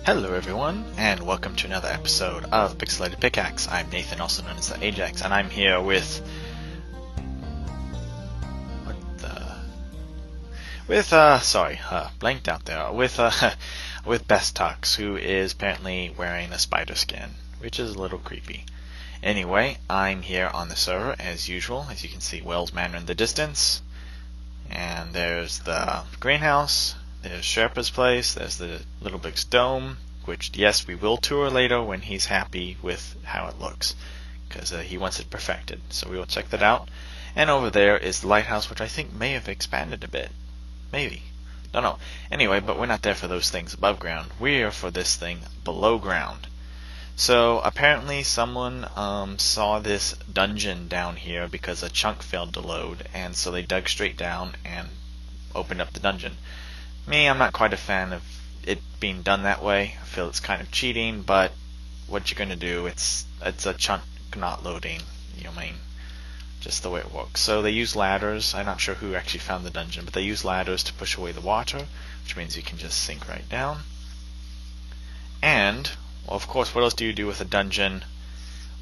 Hello everyone, and welcome to another episode of Pixelated Pickaxe. I'm Nathan, also known as the Ajax, and I'm here with... blanked out there. With Best Tux, who is apparently wearing a spider skin, which is a little creepy. Anyway, I'm here on the server, as usual. As you can see, Wells Manor in the distance. And there's the greenhouse. There's Sherpa's place, there's the Little Big's dome, which, yes, we will tour later when he's happy with how it looks, because he wants it perfected, so we will check that out. And over there is the lighthouse, which I think may have expanded a bit. Maybe. Don't know. Anyway, but we're not there for those things above ground. We're for this thing below ground. So, apparently someone saw this dungeon down here because a chunk failed to load, and so they dug straight down and opened up the dungeon. Me, I'm not quite a fan of it being done that way. I feel it's kind of cheating, but what you're gonna do, it's a chunk not loading, just the way it works. So they use ladders. I'm not sure who actually found the dungeon, but they use ladders to push away the water, which means you can just sink right down. And, well, of course, what else do you do with a dungeon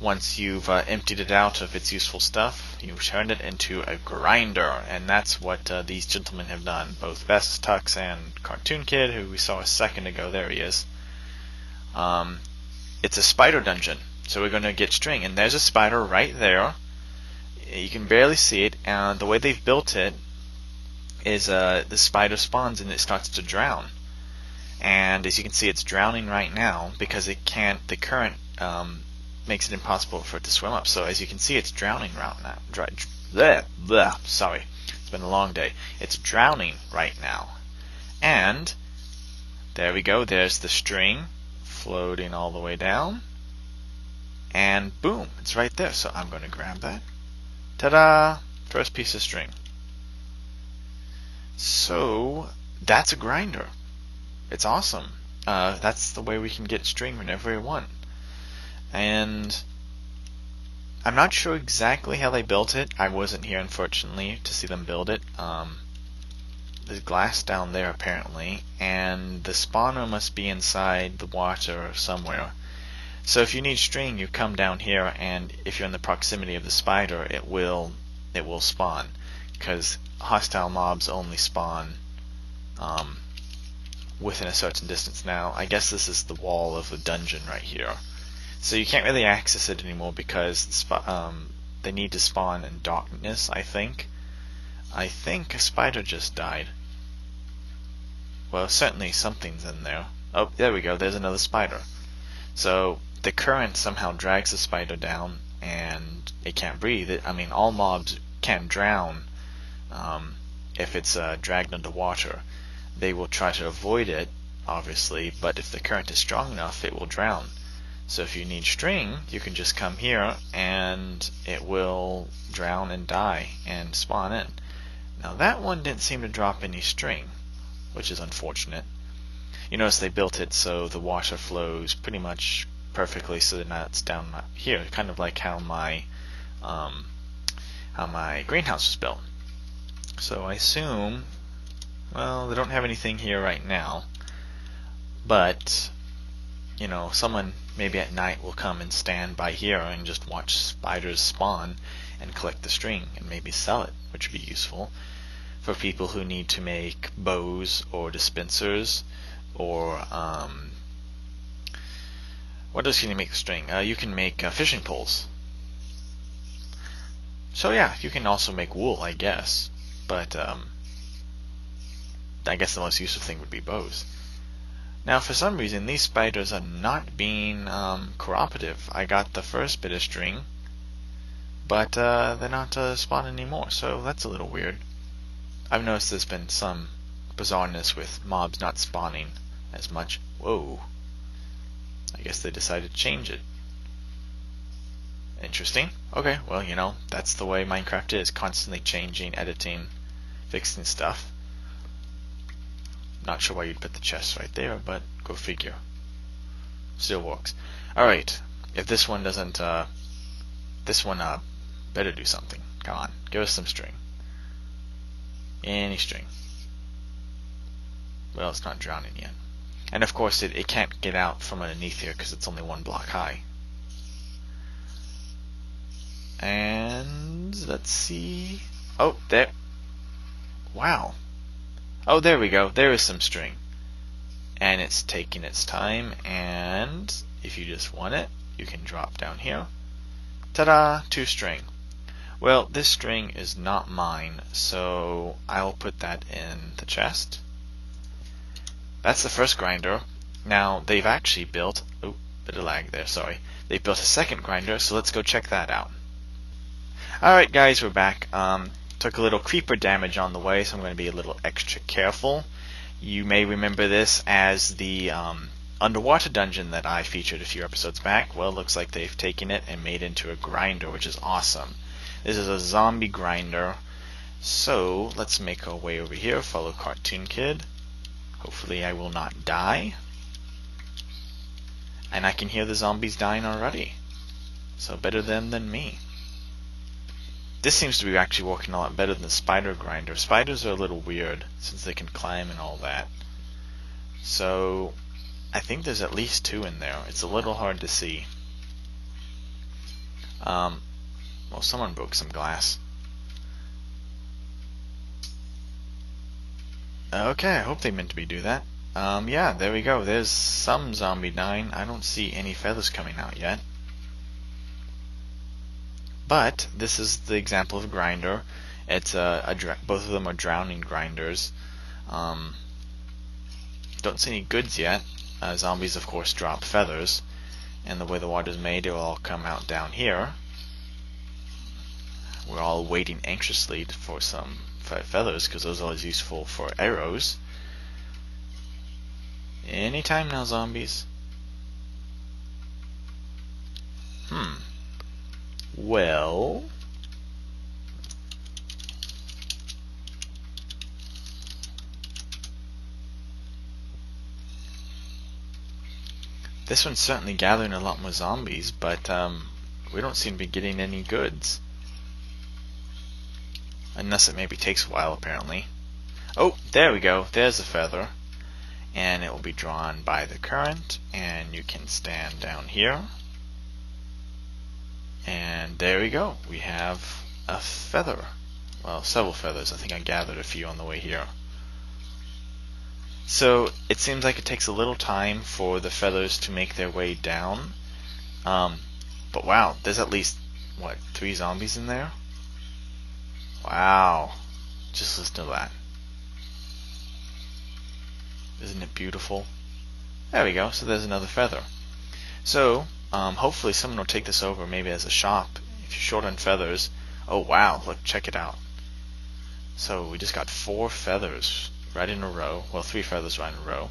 once you've emptied it out of its useful stuff? You turn it into a grinder, and that's what these gentlemen have done. Both Best Tux and Cartoon Kid, who we saw a second ago. There he is. It's a spider dungeon, so we're going to get string, and there's a spider right there. You can barely see it, and the way they've built it is the spider spawns and it starts to drown. And as you can see, it's drowning right now because it can't. The current makes it impossible for it to swim up. So as you can see, it's drowning right now. Sorry, it's been a long day. It's drowning right now. And there we go. There's the string floating all the way down. And boom, it's right there. So I'm going to grab that. Ta-da! First piece of string. So that's a grinder. It's awesome. That's the way we can get string whenever we want. And I'm not sure exactly how they built it. I wasn't here, unfortunately, to see them build it. There's glass down there, apparently, and the spawner must be inside the water somewhere. So if you need string, you come down here, and if you're in the proximity of the spider, it will spawn, because hostile mobs only spawn within a certain distance. Now, I guess this is the wall of the dungeon right here. So you can't really access it anymore because they need to spawn in darkness, I think. I think a spider just died. Well, certainly something's in there. Oh, there we go. There's another spider. So the current somehow drags the spider down and it can't breathe. All mobs can drown if it's dragged underwater. They will try to avoid it, obviously, but if the current is strong enough, it will drown. So if you need string, you can just come here and it will drown and die and spawn in. Now that one didn't seem to drop any string, which is unfortunate. You notice they built it so the water flows pretty much perfectly so that now it's down here, kind of like how my greenhouse was built. So I assume, well, they don't have anything here right now, but someone maybe at night will come and stand by here and just watch spiders spawn and collect the string and maybe sell it, which would be useful for people who need to make bows or dispensers or what else can you make with string? You can make fishing poles. So yeah, you can also make wool, I guess, but I guess the most useful thing would be bows. Now, for some reason, these spiders are not being cooperative. I got the first bit of string, but they're not spawning anymore, so that's a little weird. I've noticed there's been some bizarreness with mobs not spawning as much. Whoa. I guess they decided to change it. Interesting. Okay, well, that's the way Minecraft is. Constantly changing, editing, fixing stuff. Not sure why you'd put the chest right there, but go figure. Still works. Alright, if this one doesn't, better do something. Come on, give us some string. Any string. Well, it's not drowning yet. And of course it can't get out from underneath here because it's only 1 block high. And let's see. Oh, there. Wow. Oh, there we go. There is some string. And it's taking its time, and if you just want it, you can drop down here. Ta-da! 2 string. Well, this string is not mine, so I'll put that in the chest. That's the first grinder. Now, they've actually built... Oh, bit of lag there, sorry. They built a second grinder, so let's go check that out. Alright guys, we're back. Took a little creeper damage on the way, so I'm going to be a little extra careful. You may remember this as the underwater dungeon that I featured a few episodes back. Well, it looks like they've taken it and made it into a grinder, which is awesome. This is a zombie grinder. So, let's make our way over here, follow Cartoon Kid. Hopefully I will not die. And I can hear the zombies dying already. So better them than me. This seems to be actually working a lot better than the spider grinder. Spiders are a little weird since they can climb and all that. So I think there's at least 2 in there. It's a little hard to see. Well, someone broke some glass. Okay, I hope they meant to be do that. Yeah, there we go. There's some zombie dying. I don't see any feathers coming out yet. But this is the example of a grinder. It's both of them are drowning grinders. Don't see any goods yet. Zombies, of course, drop feathers, and the way the water's made, it will all come out down here. We're all waiting anxiously for some feathers because those are always useful for arrows. Anytime now, zombies. Well, this one's certainly gathering a lot more zombies, but we don't seem to be getting any goods. Unless it maybe takes a while, apparently. Oh, there we go. There's a feather. And it will be drawn by the current, and you can stand down here. And there we go. We have a feather. Well, several feathers. I think I gathered a few on the way here. So it seems like it takes a little time for the feathers to make their way down. But wow, there's at least, what, 3 zombies in there? Wow. Just listen to that. Isn't it beautiful? There we go. So there's another feather. So hopefully someone will take this over, maybe as a shop. If you're short on feathers. Oh wow, look, check it out. So we just got 4 feathers right in a row. Well, 3 feathers right in a row.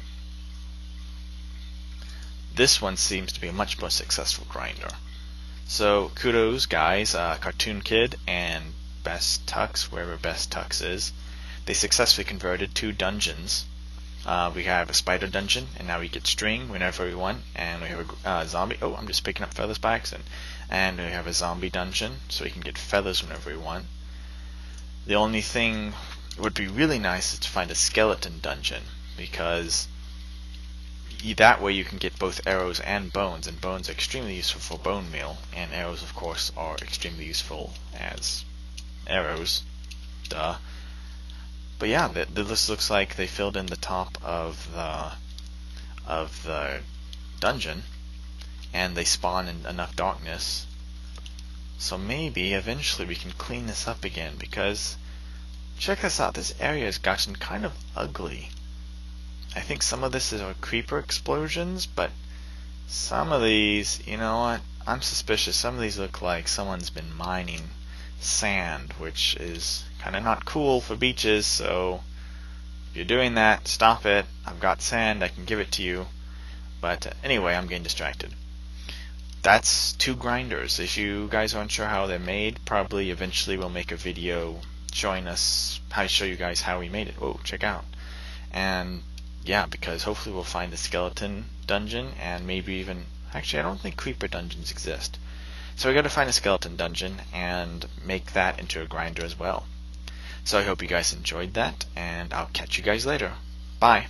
This one seems to be a much more successful grinder. So kudos, guys, Cartoon Kid and Best Tux, wherever Best Tux is. They successfully converted 2 dungeons. We have a spider dungeon, and now we get string whenever we want, and we have a zombie. Oh, I'm just picking up feathers by accident. And we have a zombie dungeon, so we can get feathers whenever we want. The only thing would be really nice is to find a skeleton dungeon, because that way you can get both arrows and bones are extremely useful for bone meal, and arrows, of course, are extremely useful as arrows. Duh. But yeah, this looks like they filled in the top of the dungeon, and they spawn in enough darkness. So maybe eventually we can clean this up again, because check this out, this area has gotten kind of ugly. I think some of this is our creeper explosions, but some of these, you know what, I'm suspicious. Some of these look like someone's been mining sand, which is kind of not cool for beaches, so if you're doing that, stop it. I've got sand, I can give it to you. But anyway, I'm getting distracted. That's 2 grinders. If you guys aren't sure how they're made, probably eventually we'll make a video showing us how to show you guys how we made it. Oh, check out. And yeah, because hopefully we'll find a skeleton dungeon, and maybe even, actually I don't think creeper dungeons exist. So we got to find a skeleton dungeon and make that into a grinder as well. So I hope you guys enjoyed that, and I'll catch you guys later. Bye.